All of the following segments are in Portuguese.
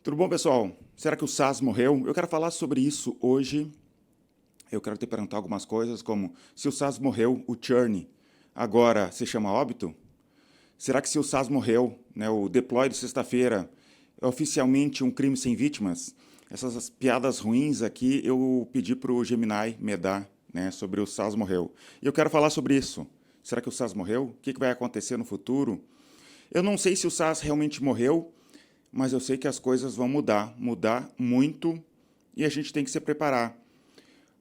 Tudo bom, pessoal? Será que o SaaS morreu? Eu quero falar sobre isso hoje. Eu quero te perguntar algumas coisas, como se o SaaS morreu, o churn agora se chama óbito? Será que se o SaaS morreu, né, o deploy de sexta-feira é oficialmente um crime sem vítimas? Essas piadas ruins aqui eu pedi para o Gemini me dar, né, sobre o SaaS morreu. E eu quero falar sobre isso. Será que o SaaS morreu? O que vai acontecer no futuro? Eu não sei se o SaaS realmente morreu, mas eu sei que as coisas vão mudar muito, e a gente tem que se preparar.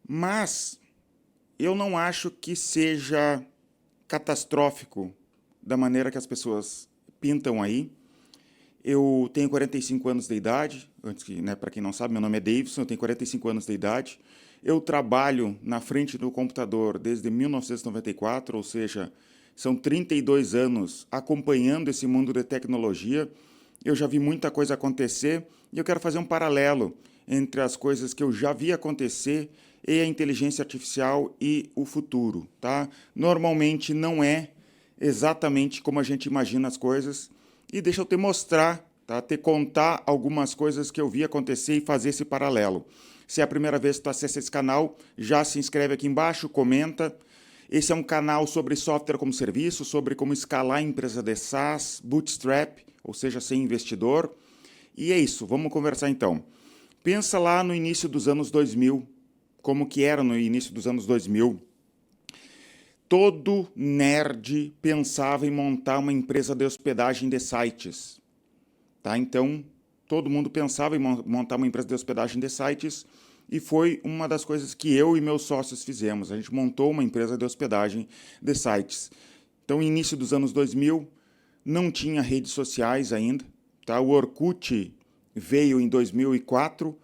Mas eu não acho que seja catastrófico da maneira que as pessoas pintam aí. Eu tenho 45 anos de idade, antes que, né, para quem não sabe, meu nome é Davidson, eu tenho 45 anos de idade. Eu trabalho na frente do computador desde 1994, ou seja, são 32 anos acompanhando esse mundo de tecnologia. Eu já vi muita coisa acontecer e eu quero fazer um paralelo entre as coisas que eu já vi acontecer e a inteligência artificial e o futuro, tá? Normalmente não é exatamente como a gente imagina as coisas. E deixa eu te mostrar, tá? Te contar algumas coisas que eu vi acontecer e fazer esse paralelo. Se é a primeira vez que tu acessa esse canal, já se inscreve aqui embaixo, comenta. Esse é um canal sobre software como serviço, sobre como escalar a empresa de SaaS, bootstrap, ou seja, sem investidor. E é isso, vamos conversar então. Pensa lá no início dos anos 2000, como que era no início dos anos 2000. Todo nerd pensava em montar uma empresa de hospedagem de sites. Tá? Então, todo mundo pensava em montar uma empresa de hospedagem de sites e foi uma das coisas que eu e meus sócios fizemos. A gente montou uma empresa de hospedagem de sites. Então, início dos anos 2000, não tinha redes sociais ainda. Tá? O Orkut veio em 2004.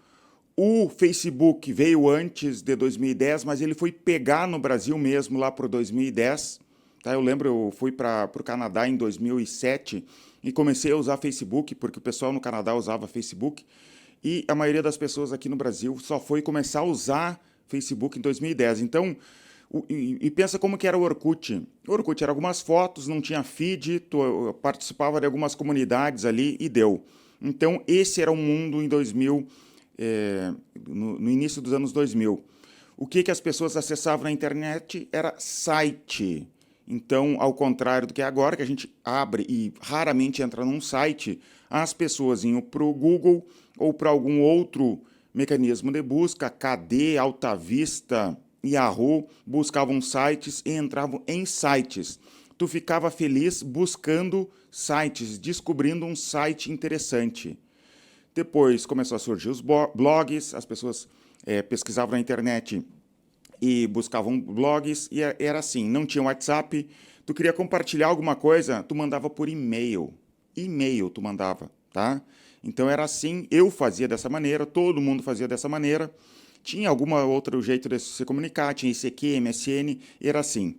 O Facebook veio antes de 2010, mas ele foi pegar no Brasil mesmo lá por 2010. Tá? Eu lembro, eu fui para o Canadá em 2007 e comecei a usar Facebook, porque o pessoal no Canadá usava Facebook. E a maioria das pessoas aqui no Brasil só foi começar a usar Facebook em 2010. Então, e pensa como que era o Orkut. O Orkut era algumas fotos, não tinha feed, tu participava de algumas comunidades ali e deu. Então, esse era o mundo em 2000, no início dos anos 2000. O que as pessoas acessavam na internet era site. Então, ao contrário do que é agora, que a gente abre e raramente entra num site, as pessoas iam para o Google ou para algum outro mecanismo de busca, KD, Alta Vista, Yahoo, buscavam sites e entravam em sites. Tu ficava feliz buscando sites, descobrindo um site interessante. Depois começou a surgir os blogs, as pessoas pesquisavam na internet e buscavam blogs, e era assim, não tinha WhatsApp, tu queria compartilhar alguma coisa, tu mandava por e-mail. E-mail tu mandava, tá? Então era assim, eu fazia dessa maneira, todo mundo fazia dessa maneira. Tinha algum outro jeito de se comunicar, tinha ICQ, MSN, e era assim.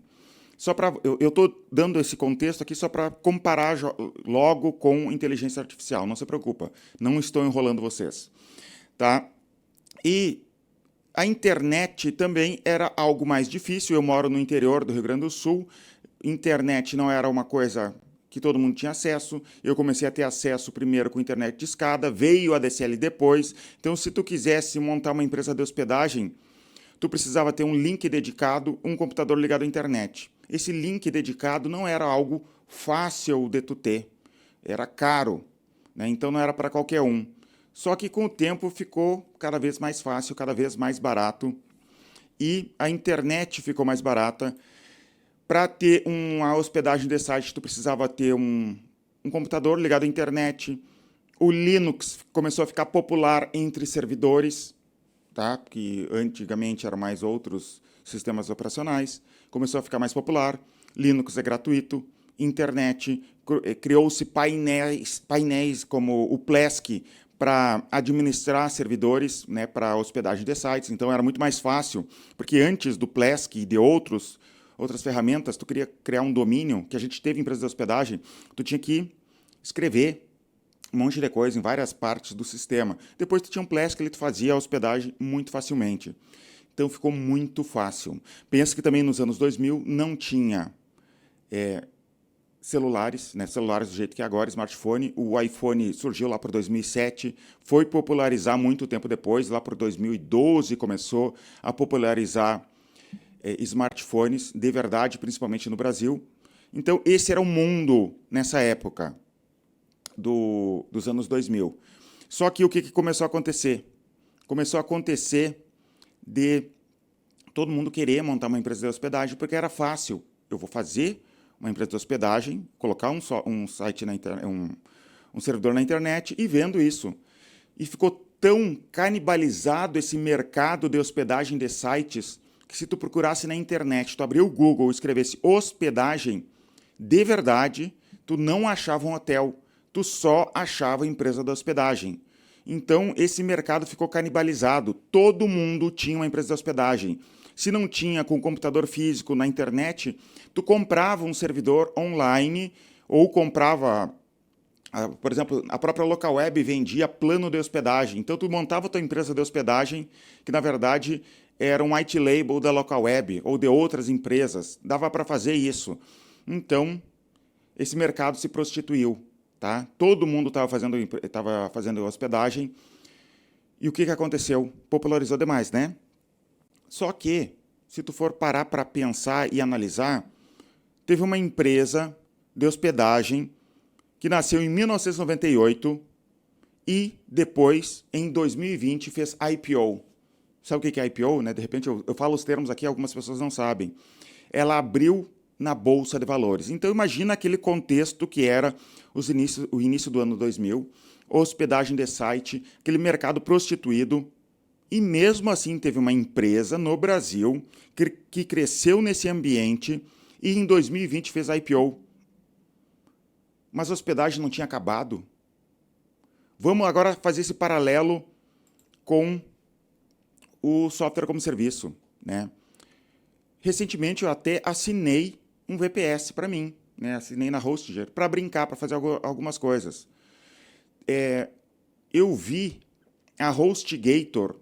Só para eu estou dando esse contexto aqui só para comparar logo com inteligência artificial. Não se preocupa, não estou enrolando vocês, tá? E a internet também era algo mais difícil. Eu moro no interior do Rio Grande do Sul. Internet não era uma coisa que todo mundo tinha acesso. Eu comecei a ter acesso primeiro com internet de escada, veio a DSL depois. Então, se tu quisesse montar uma empresa de hospedagem, tu precisava ter um link dedicado, um computador ligado à internet. Esse link dedicado não era algo fácil de tu ter, era caro, né? Então não era para qualquer um. Só que com o tempo ficou cada vez mais fácil, cada vez mais barato, e a internet ficou mais barata. Para ter uma hospedagem de site, tu precisava ter um computador ligado à internet. O Linux começou a ficar popular entre servidores, tá? Que antigamente eram mais outros sistemas operacionais, começou a ficar mais popular. Linux é gratuito, internet, criou-se painéis como o Plesk para administrar servidores, né, para hospedagem de sites. Então era muito mais fácil, porque antes do Plesk e de outras ferramentas, tu queria criar um domínio, que a gente teve em empresa de hospedagem, tu tinha que escrever um monte de coisa em várias partes do sistema. Depois tu tinha um Plesk que ele fazia a hospedagem muito facilmente. Então ficou muito fácil. Pensa que também nos anos 2000 não tinha celulares, né? Celulares do jeito que é agora, smartphone. O iPhone surgiu lá por 2007, foi popularizar muito tempo depois, lá por 2012 começou a popularizar smartphones de verdade, principalmente no Brasil. Então, esse era o mundo nessa época dos anos 2000. Só que o que começou a acontecer? Começou a acontecer de todo mundo querer montar uma empresa de hospedagem, porque era fácil. Eu vou fazer uma empresa de hospedagem, colocar um site um servidor na internet e vendo isso. E ficou tão canibalizado esse mercado de hospedagem de sites que se tu procurasse na internet, tu abrir o Google e escrevesse hospedagem, de verdade, tu não achava um hotel, tu só achava empresa de hospedagem. Então, esse mercado ficou canibalizado. Todo mundo tinha uma empresa de hospedagem. Se não tinha com computador físico na internet, tu comprava um servidor online ou comprava, por exemplo, a própria Localweb vendia plano de hospedagem. Então, tu montava a tua empresa de hospedagem, que na verdade era um white label da Localweb ou de outras empresas. Dava para fazer isso. Então, esse mercado se prostituiu. Tá? Todo mundo estava fazendo hospedagem. E o que aconteceu? Popularizou demais, né? Só que, se tu for parar para pensar e analisar, teve uma empresa de hospedagem que nasceu em 1998 e depois, em 2020, fez IPO. Sabe o que é IPO? Né? De repente, eu falo os termos aqui, algumas pessoas não sabem. Ela abriu na Bolsa de Valores. Então, imagina aquele contexto que era o início do ano 2000, hospedagem de site, aquele mercado prostituído, e mesmo assim teve uma empresa no Brasil que cresceu nesse ambiente e em 2020 fez IPO. Mas a hospedagem não tinha acabado. Vamos agora fazer esse paralelo com o software como serviço, né? Recentemente eu até assinei um VPS para mim, né? Assinei na Hostinger para brincar, para fazer algumas coisas. Eu vi a HostGator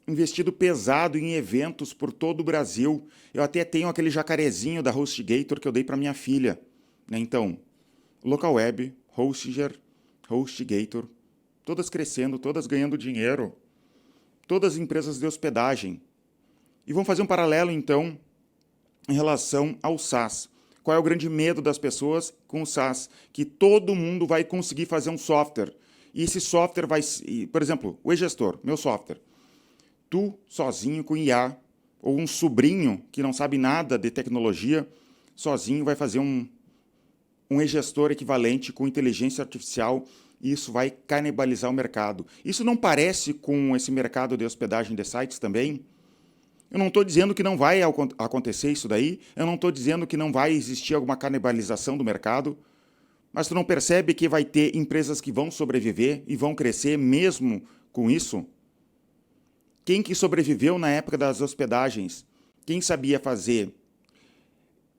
investido pesado em eventos por todo o Brasil. Eu até tenho aquele jacarezinho da HostGator que eu dei para minha filha, né? Então, Localweb, Hostinger, HostGator, todas crescendo, todas ganhando dinheiro, todas empresas de hospedagem. E vamos fazer um paralelo, então, em relação ao SaaS. Qual é o grande medo das pessoas com o SaaS? Que todo mundo vai conseguir fazer um software. E esse software vai... Por exemplo, o eGestor, meu software. Tu, sozinho, com IA, ou um sobrinho que não sabe nada de tecnologia, sozinho vai fazer um eGestor equivalente com inteligência artificial e isso vai canibalizar o mercado. Isso não parece com esse mercado de hospedagem de sites também? Eu não estou dizendo que não vai acontecer isso daí, eu não estou dizendo que não vai existir alguma canibalização do mercado, mas tu não percebe que vai ter empresas que vão sobreviver e vão crescer mesmo com isso? Quem que sobreviveu na época das hospedagens? Quem sabia fazer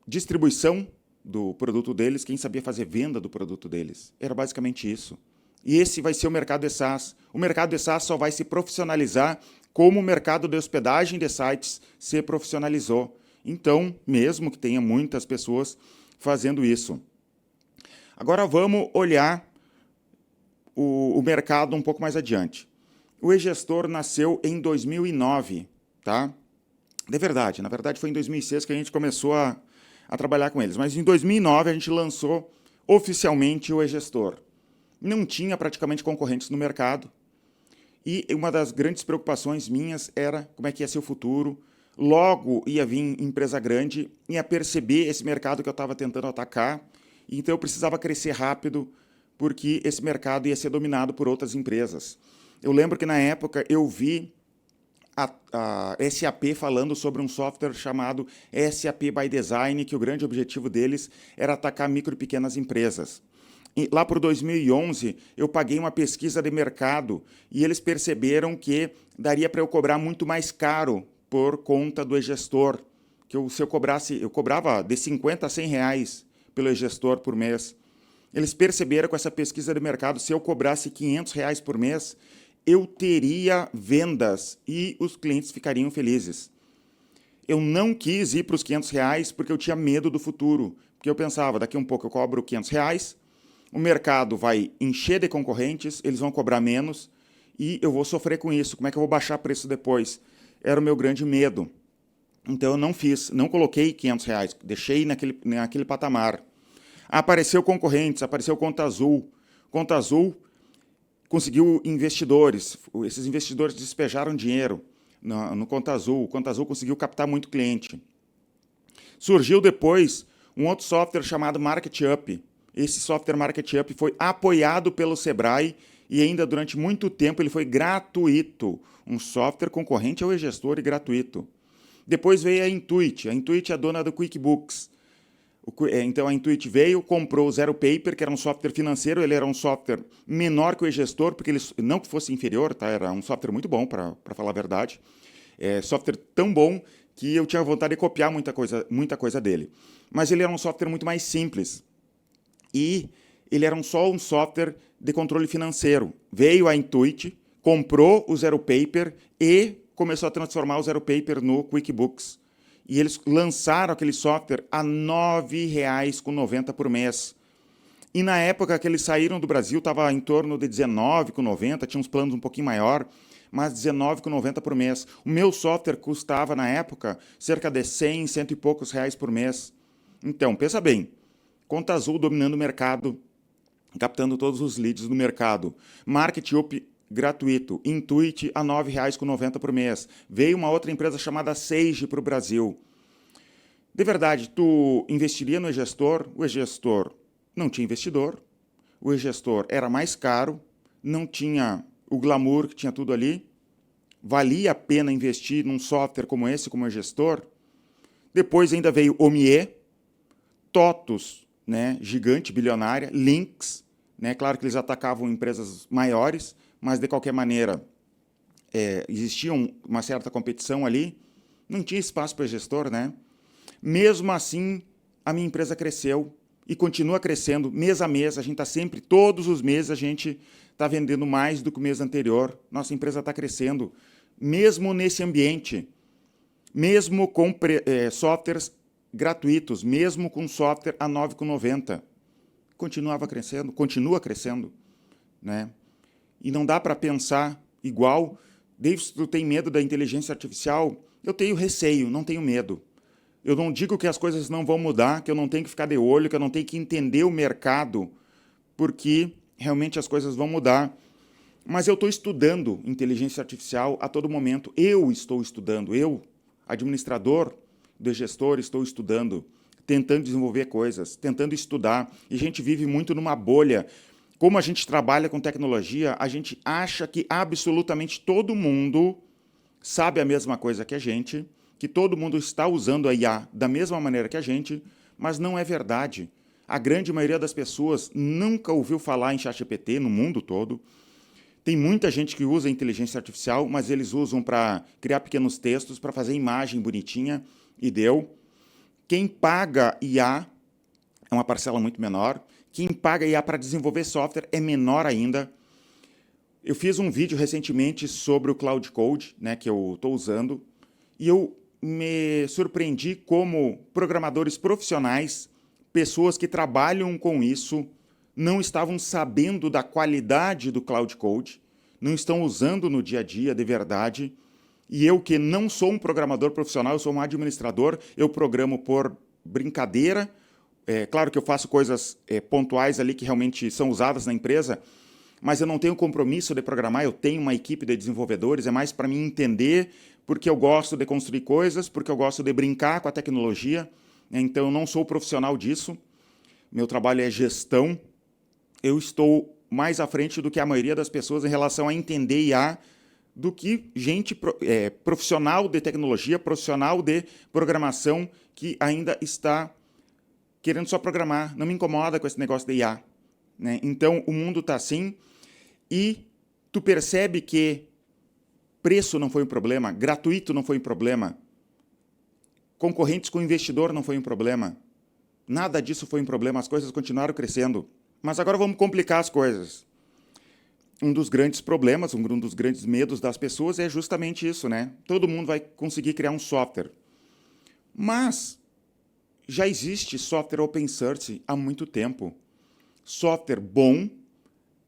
distribuição do produto deles, quem sabia fazer venda do produto deles? Era basicamente isso. E esse vai ser o mercado de SaaS. O mercado de SaaS só vai se profissionalizar como o mercado de hospedagem de sites se profissionalizou. Então, mesmo que tenha muitas pessoas fazendo isso. Agora vamos olhar o mercado um pouco mais adiante. O eGestor nasceu em 2009, tá? De verdade, na verdade foi em 2006 que a gente começou a trabalhar com eles, mas em 2009 a gente lançou oficialmente o eGestor. Não tinha praticamente concorrentes no mercado e uma das grandes preocupações minhas era como é que ia ser o futuro. Logo ia vir empresa grande, ia perceber esse mercado que eu estava tentando atacar, e então eu precisava crescer rápido porque esse mercado ia ser dominado por outras empresas. Eu lembro que na época eu vi a SAP falando sobre um software chamado SAP by Design, que o grande objetivo deles era atacar micro e pequenas empresas. E lá por 2011, eu paguei uma pesquisa de mercado e eles perceberam que daria para eu cobrar muito mais caro por conta do eGestor. Que se eu cobrava de 50 a 100 reais pelo eGestor por mês. Eles perceberam com essa pesquisa de mercado, se eu cobrasse 500 reais por mês, eu teria vendas e os clientes ficariam felizes. Eu não quis ir para os 500 reais porque eu tinha medo do futuro, Porque eu pensava, daqui a um pouco eu cobro R$ 500, o mercado vai encher de concorrentes, eles vão cobrar menos e eu vou sofrer com isso. Como é que eu vou baixar preço depois? Era o meu grande medo. Então eu não fiz, não coloquei R$ 500, deixei naquele patamar. Apareceu concorrentes, apareceu Conta Azul. Conta Azul conseguiu investidores, esses investidores despejaram dinheiro no Conta Azul. O Conta Azul conseguiu captar muito cliente. Surgiu depois um outro software chamado MarketUp. Esse software MarketUp foi apoiado pelo Sebrae e ainda durante muito tempo ele foi gratuito. Um software concorrente ao eGestor e gratuito. Depois veio a Intuit. A Intuit é a dona do QuickBooks. Então a Intuit veio, comprou o Zero Paper, que era um software financeiro. Ele era um software menor que o eGestor, porque ele não que fosse inferior, tá? Era um software muito bom, para falar a verdade. Software tão bom que eu tinha vontade de copiar muita coisa dele. Mas ele era um software muito mais simples. E ele era só um software de controle financeiro. Veio a Intuit, comprou o Zero Paper e começou a transformar o Zero Paper no QuickBooks. E eles lançaram aquele software a R$ 9,90 por mês. E na época que eles saíram do Brasil, estava em torno de R$ 19,90, tinha uns planos um pouquinho maior, mas R$ 19,90 por mês. O meu software custava, na época, cerca de 100, cento e poucos reais por mês. Então, pensa bem, Conta Azul dominando o mercado, captando todos os leads do mercado. MarketUp gratuito. Intuit a R$ 9,90 por mês. Veio uma outra empresa chamada Sage para o Brasil. De verdade, tu investiria no eGestor? O eGestor não tinha investidor. O eGestor era mais caro. Não tinha o glamour que tinha tudo ali. Valia a pena investir num software como esse, como o eGestor? Depois ainda veio Omie, TOTUS, né, gigante, bilionária, Lynx, né, claro que eles atacavam empresas maiores, mas de qualquer maneira existia uma certa competição ali, não tinha espaço para o gestor, né? Mesmo assim, a minha empresa cresceu e continua crescendo mês a mês. A gente está sempre, todos os meses, a gente está vendendo mais do que o mês anterior. Nossa empresa está crescendo, mesmo nesse ambiente, mesmo com softwares gratuitos, mesmo com software a R$ 9,90. Continuava crescendo, continua crescendo, né? E não dá para pensar igual. Davis, tu tem medo da inteligência artificial? Eu tenho receio, não tenho medo. Eu não digo que as coisas não vão mudar, que eu não tenho que ficar de olho, que eu não tenho que entender o mercado, porque realmente as coisas vão mudar. Mas eu estou estudando inteligência artificial a todo momento. Eu estou estudando, eu, administrador do gestor, estou estudando, tentando desenvolver coisas, tentando estudar. E a gente vive muito numa bolha. Como a gente trabalha com tecnologia, a gente acha que absolutamente todo mundo sabe a mesma coisa que a gente, que todo mundo está usando a IA da mesma maneira que a gente, mas não é verdade. A grande maioria das pessoas nunca ouviu falar em ChatGPT no mundo todo. Tem muita gente que usa inteligência artificial, mas eles usam para criar pequenos textos, para fazer imagem bonitinha, e deu. Quem paga IA é uma parcela muito menor. Quem paga IA para desenvolver software é menor ainda. Eu fiz um vídeo recentemente sobre o Cloud Code, né, que eu estou usando, e eu me surpreendi como programadores profissionais, pessoas que trabalham com isso, não estavam sabendo da qualidade do Cloud Code, não estão usando no dia a dia de verdade. E eu, que não sou um programador profissional, eu sou um administrador, eu programo por brincadeira. Claro que eu faço coisas pontuais ali que realmente são usadas na empresa, mas eu não tenho compromisso de programar, eu tenho uma equipe de desenvolvedores, é mais para mim entender, porque eu gosto de construir coisas, porque eu gosto de brincar com a tecnologia, então eu não sou profissional disso, meu trabalho é gestão, eu estou mais à frente do que a maioria das pessoas em relação a entender IA, do que gente profissional de tecnologia, profissional de programação, que ainda está querendo só programar. Não me incomoda com esse negócio de IA. Né? Então, o mundo está assim, e tu percebe que preço não foi um problema, gratuito não foi um problema, concorrentes com investidor não foi um problema, nada disso foi um problema, as coisas continuaram crescendo. Mas agora vamos complicar as coisas. Um dos grandes problemas, um dos grandes medos das pessoas é justamente isso, né? Todo mundo vai conseguir criar um software. Mas já existe software open source há muito tempo. Software bom,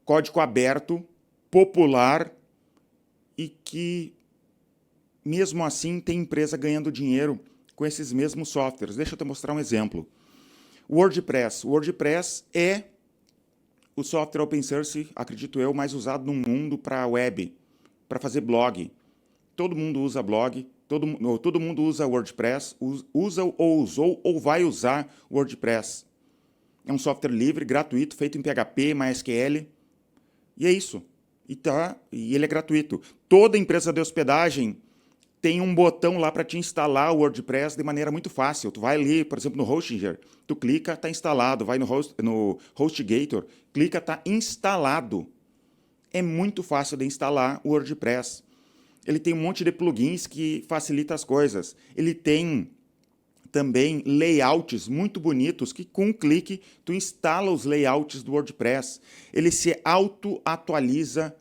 código aberto, popular e que, mesmo assim, tem empresa ganhando dinheiro com esses mesmos softwares. Deixa eu te mostrar um exemplo. WordPress. O WordPress é o software open source, acredito eu, mais usado no mundo para web, para fazer blog. Todo mundo usa blog, todo mundo usa WordPress, usa ou usou ou vai usar WordPress. É um software livre, gratuito, feito em PHP, MySQL. E é isso. E ele é gratuito. Toda empresa de hospedagem tem um botão lá para te instalar o WordPress de maneira muito fácil. Tu vai ali, por exemplo, no Hostinger, tu clica, está instalado. Vai no HostGator, clica, está instalado. É muito fácil de instalar o WordPress. Ele tem um monte de plugins que facilita as coisas. Ele tem também layouts muito bonitos que com um clique tu instala os layouts do WordPress. Ele se auto-atualiza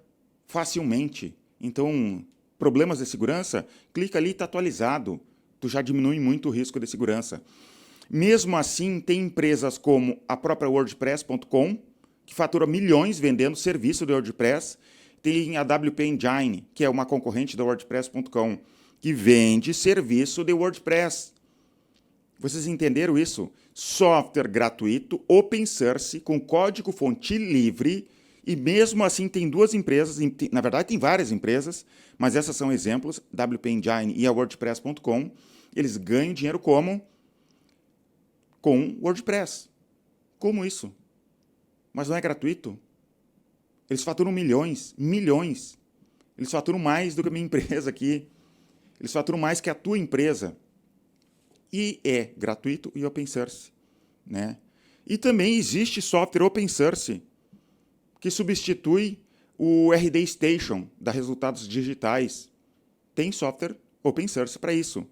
facilmente. Então, problemas de segurança, clica ali e está atualizado. Tu já diminui muito o risco de segurança. Mesmo assim, tem empresas como a própria WordPress.com, que fatura milhões vendendo serviço de WordPress. Tem a WP Engine, que é uma concorrente da WordPress.com, que vende serviço de WordPress. Vocês entenderam isso? Software gratuito, open source, com código-fonte livre, e mesmo assim tem duas empresas, na verdade tem várias empresas, mas essas são exemplos, WP Engine e a WordPress.com, eles ganham dinheiro como? Com WordPress. Como isso? Mas não é gratuito? Eles faturam milhões. Eles faturam mais do que a minha empresa aqui. Eles faturam mais que a tua empresa. E é gratuito e open source, né? E também existe software open source que substitui o RD Station da Resultados Digitais. Tem software open source para isso.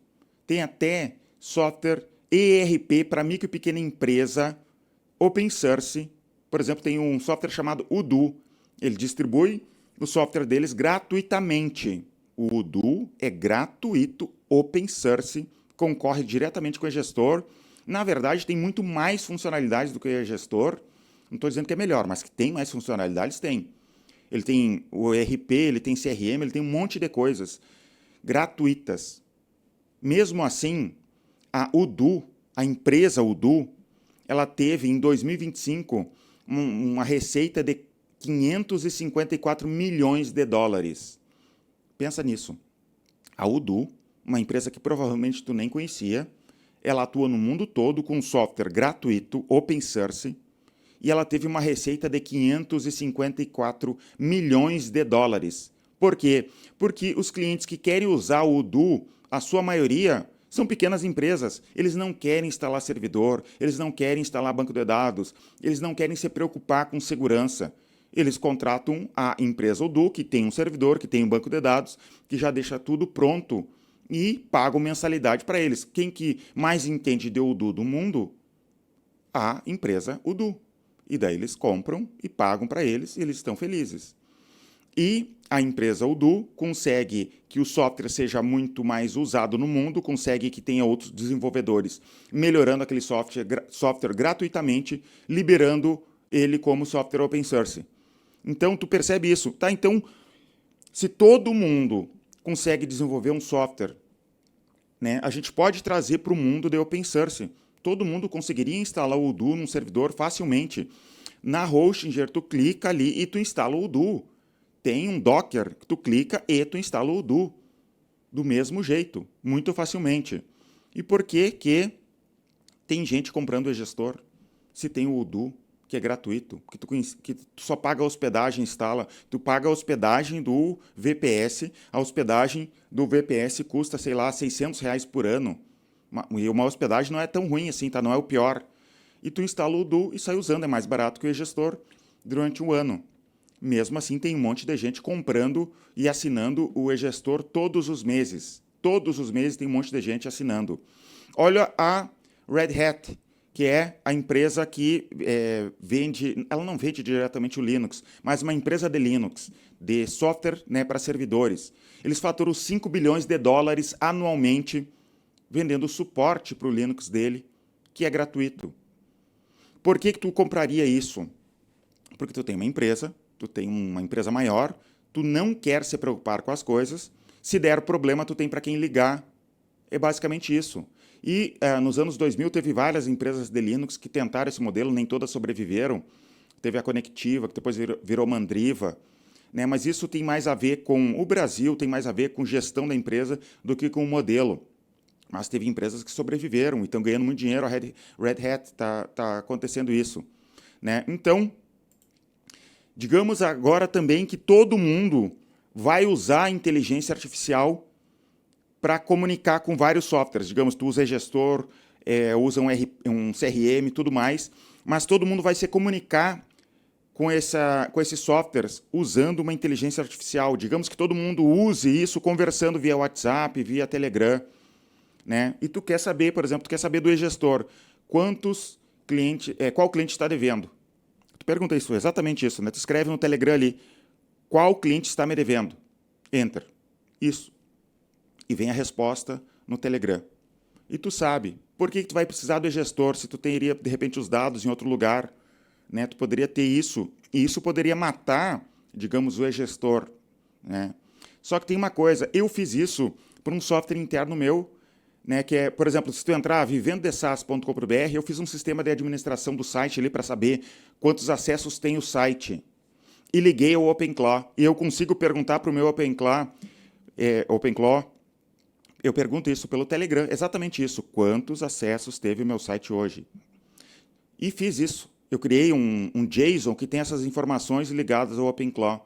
Tem até software ERP para micro e pequena empresa open source. Por exemplo, tem um software chamado Odoo. Ele distribui o software deles gratuitamente. O Odoo é gratuito, open source, concorre diretamente com o gestor. Na verdade, tem muito mais funcionalidades do que o gestor. Não estou dizendo que é melhor, mas que tem mais funcionalidades, tem. Ele tem o ERP, ele tem CRM, ele tem um monte de coisas gratuitas. Mesmo assim, a Odoo, a empresa Odoo, ela teve em 2025 uma receita de 554 milhões de dólares. Pensa nisso. A Odoo, uma empresa que provavelmente tu nem conhecia, ela atua no mundo todo com software gratuito, open source, e ela teve uma receita de 554 milhões de dólares. Por quê? Porque os clientes que querem usar o Odoo, a sua maioria, são pequenas empresas. Eles não querem instalar servidor, eles não querem instalar banco de dados, eles não querem se preocupar com segurança. Eles contratam a empresa Odoo, que tem um servidor, que tem um banco de dados, que já deixa tudo pronto e pagam mensalidade para eles. Quem que mais entende de Odoo do mundo? A empresa Odoo. E daí eles compram e pagam para eles e eles estão felizes. E a empresa Odoo consegue que o software seja muito mais usado no mundo, consegue que tenha outros desenvolvedores melhorando aquele software gratuitamente, liberando ele como software open source. Então, tu percebe isso. Tá? Então, se todo mundo consegue desenvolver um software, né, a gente pode trazer para o mundo de open source. Todo mundo conseguiria instalar o Odoo num servidor facilmente. Na Hostinger, tu clica ali e tu instala o Odoo. Tem um Docker que tu clica e tu instala o Odoo. Do mesmo jeito, muito facilmente. E por que que tem gente comprando o gestor se tem o Odoo, que é gratuito, que tu só paga a hospedagem, instala, tu paga a hospedagem do VPS, a hospedagem do VPS custa, sei lá, R$600 por ano. E uma hospedagem não é tão ruim assim, tá? Não é o pior. E tu instala o Odoo e sai usando, é mais barato que o gestor durante um ano. Mesmo assim, tem um monte de gente comprando e assinando o e-gestor todos os meses. Todos os meses tem um monte de gente assinando. Olha a Red Hat, que é a empresa que vende, ela não vende diretamente o Linux, mas uma empresa de Linux, de software, né, para servidores. Eles faturam 5 bilhões de dólares anualmente vendendo suporte para o Linux dele que é gratuito. Por que tu compraria isso? Porque tu tem uma empresa maior, tu não quer se preocupar com as coisas, se der problema, tu tem para quem ligar. É basicamente isso. E nos anos 2000 teve várias empresas de Linux que tentaram esse modelo, nem todas sobreviveram. Teve a Conectiva, que depois virou Mandriva. Né? Mas isso tem mais a ver com o Brasil, tem mais a ver com gestão da empresa do que com o modelo. Mas teve empresas que sobreviveram e estão ganhando muito dinheiro. A Red Hat está acontecendo isso. Né? Então, digamos agora também que todo mundo vai usar a inteligência artificial para comunicar com vários softwares. Digamos, tu usa gestor, usa um CRM, tudo mais, mas todo mundo vai se comunicar com esses softwares usando uma inteligência artificial. Digamos que todo mundo use isso conversando via WhatsApp, via Telegram. Né? E tu quer saber, por exemplo, do e-gestor, qual cliente está devendo. Tu pergunta isso, exatamente isso. Né? Tu escreve no Telegram ali, qual cliente está me devendo? Enter. Isso. E vem a resposta no Telegram. E tu sabe, por que tu vai precisar do e-gestor se tu teria, de repente, os dados em outro lugar? Né? Tu poderia ter isso, e isso poderia matar, digamos, o e-gestor. Né? Só que tem uma coisa, eu fiz isso por um software interno meu, né, que é, por exemplo, se tu entrar vivendodesas.com.br, eu fiz um sistema de administração do site ali para saber quantos acessos tem o site. E liguei ao OpenClaw. E eu consigo perguntar para o meu OpenClaw, eu pergunto isso pelo Telegram, exatamente isso, quantos acessos teve o meu site hoje. E fiz isso. Eu criei um JSON que tem essas informações ligadas ao OpenClaw.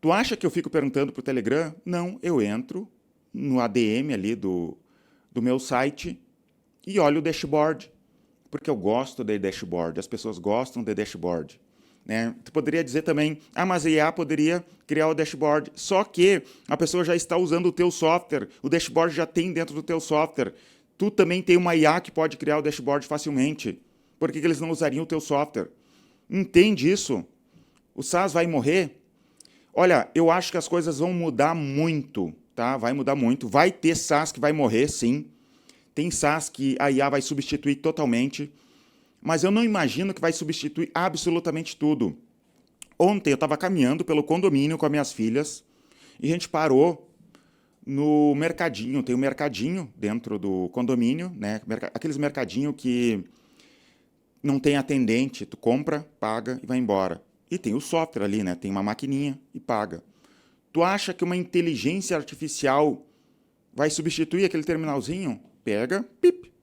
Tu acha que eu fico perguntando para o Telegram? Não, eu entro no ADM ali do meu site e olho o dashboard, porque eu gosto de dashboard, as pessoas gostam de dashboard. Né? Tu poderia dizer também, mas a IA poderia criar o dashboard, só que a pessoa já está usando o teu software, o dashboard já tem dentro do teu software, tu também tem uma IA que pode criar o dashboard facilmente, por que eles não usariam o teu software? Entende isso? O SaaS vai morrer? Olha, eu acho que as coisas vão mudar muito, tá? Vai mudar muito, vai ter SaaS que vai morrer, sim, tem SaaS que a IA vai substituir totalmente, mas eu não imagino que vai substituir absolutamente tudo. Ontem eu estava caminhando pelo condomínio com as minhas filhas e a gente parou no mercadinho. Tem um mercadinho dentro do condomínio, né? Aqueles mercadinhos que não tem atendente, tu compra, paga e vai embora. E tem o software ali, né? Tem uma maquininha e paga. Tu acha que uma inteligência artificial vai substituir aquele terminalzinho? Pega, pip.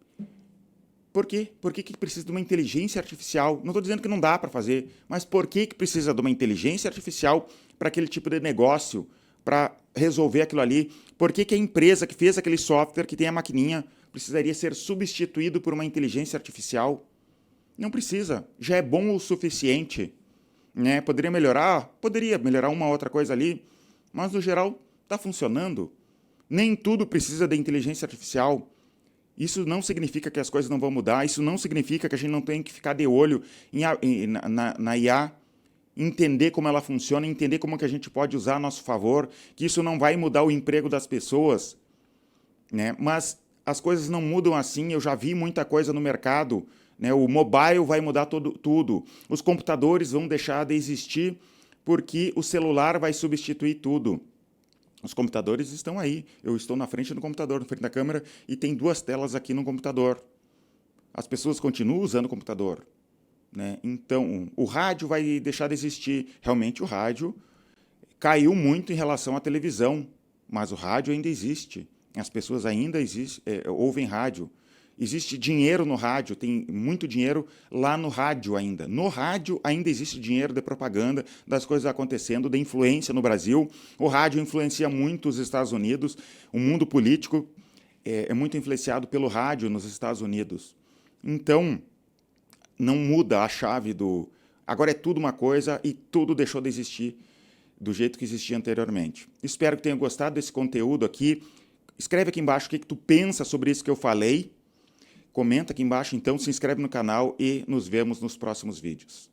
Por quê? Por que precisa de uma inteligência artificial? Não estou dizendo que não dá para fazer, mas por que precisa de uma inteligência artificial para aquele tipo de negócio, para resolver aquilo ali? Por que a empresa que fez aquele software, que tem a maquininha, precisaria ser substituído por uma inteligência artificial? Não precisa, já é bom o suficiente. Né? Poderia melhorar uma outra coisa ali, mas no geral está funcionando. Nem tudo precisa de inteligência artificial. Isso não significa que as coisas não vão mudar, isso não significa que a gente não tem que ficar de olho na IA, entender como ela funciona, entender como que a gente pode usar a nosso favor, que isso não vai mudar o emprego das pessoas. Né? Mas as coisas não mudam assim, eu já vi muita coisa no mercado. Né? O mobile vai mudar tudo, os computadores vão deixar de existir porque o celular vai substituir tudo. Os computadores estão aí. Eu estou na frente do computador, na frente da câmera, e tem 2 telas aqui no computador. As pessoas continuam usando o computador. Né? Então, o rádio vai deixar de existir. Realmente, o rádio caiu muito em relação à televisão, mas o rádio ainda existe. As pessoas ainda ouvem rádio. Existe dinheiro no rádio, tem muito dinheiro lá no rádio ainda. No rádio ainda existe dinheiro de propaganda, das coisas acontecendo, de influência no Brasil. O rádio influencia muito os Estados Unidos. O mundo político é muito influenciado pelo rádio nos Estados Unidos. Então, não muda a chave do... Agora é tudo uma coisa e tudo deixou de existir do jeito que existia anteriormente. Espero que tenha gostado desse conteúdo aqui. Escreve aqui embaixo o que tu pensa sobre isso que eu falei. Comenta aqui embaixo, então, se inscreve no canal e nos vemos nos próximos vídeos.